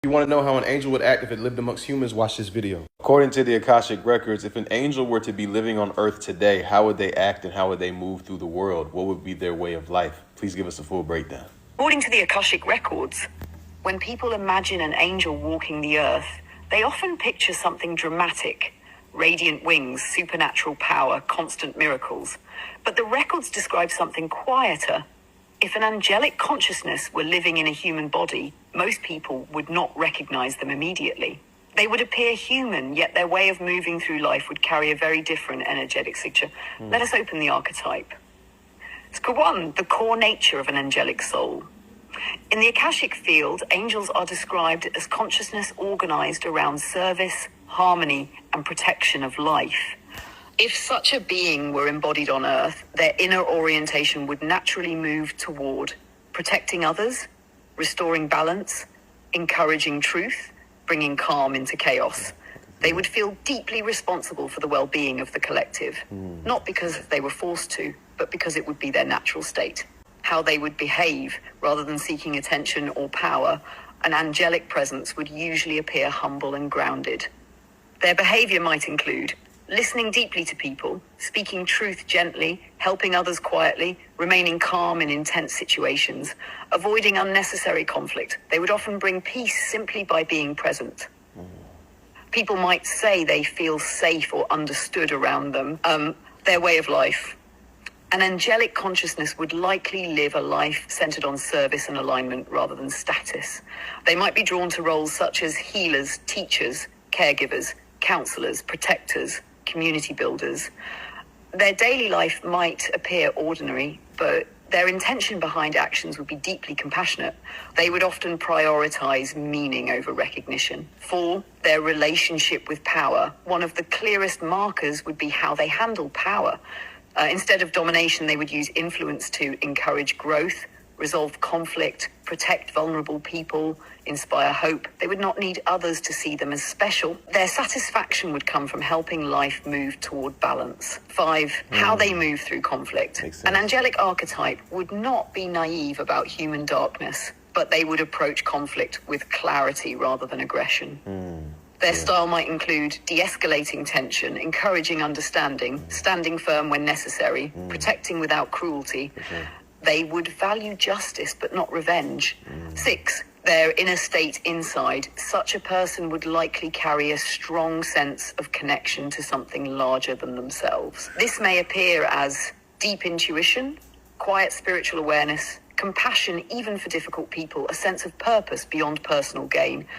You want to know how an angel would act if it lived amongst humans? Watch this video. According to the Akashic Records, if an angel were to be living on Earth today, how would they act and how would they move through the world? What would be their way of life? Please give us a full breakdown. According to the Akashic Records, when people imagine an angel walking the earth, they often picture something dramatic: radiant wings, supernatural power, constant miracles. But the records describe something quieter. If an angelic consciousness were living in a human body, most people would not recognize them immediately. They would appear human, yet their way of moving through life would carry a very different energetic signature. Let us open the archetype. Score 1, the core nature of an angelic soul. In the Akashic field, angels are described as consciousness organized around service, harmony, and protection of life. If such a being were embodied on Earth, their inner orientation would naturally move toward protecting others, restoring balance, encouraging truth, bringing calm into chaos. They would feel deeply responsible for the well-being of the collective, not because they were forced to, but because it would be their natural state. How they would behave, rather than seeking attention or power, an angelic presence would usually appear humble and grounded. Their behavior might include listening deeply to people, speaking truth gently, helping others quietly, remaining calm in intense situations, avoiding unnecessary conflict. They would often bring peace simply by being present. People might say they feel safe or understood around them. Their way of life. An angelic consciousness would likely live a life centered on service and alignment rather than status. They might be drawn to roles such as healers, teachers, caregivers, counselors, protectors, community builders. Their daily life might appear ordinary, but their intention behind actions would be deeply compassionate. They would often prioritize meaning over recognition. 4, their relationship with power. One of the clearest markers would be how they handle power. Instead of domination, they would use influence to encourage growth, resolve conflict, protect vulnerable people, inspire hope. They would not need others to see them as special. Their satisfaction would come from helping life move toward balance. 5, how they move through conflict. An angelic archetype would not be naive about human darkness, but they would approach conflict with clarity rather than aggression. Their style might include de-escalating tension, encouraging understanding, standing firm when necessary, protecting without cruelty. They would value justice but not revenge. 6, their inner state inside. Such a person would likely carry a strong sense of connection to something larger than themselves. This may appear as deep intuition, quiet spiritual awareness, compassion even for difficult people, a sense of purpose beyond personal gain.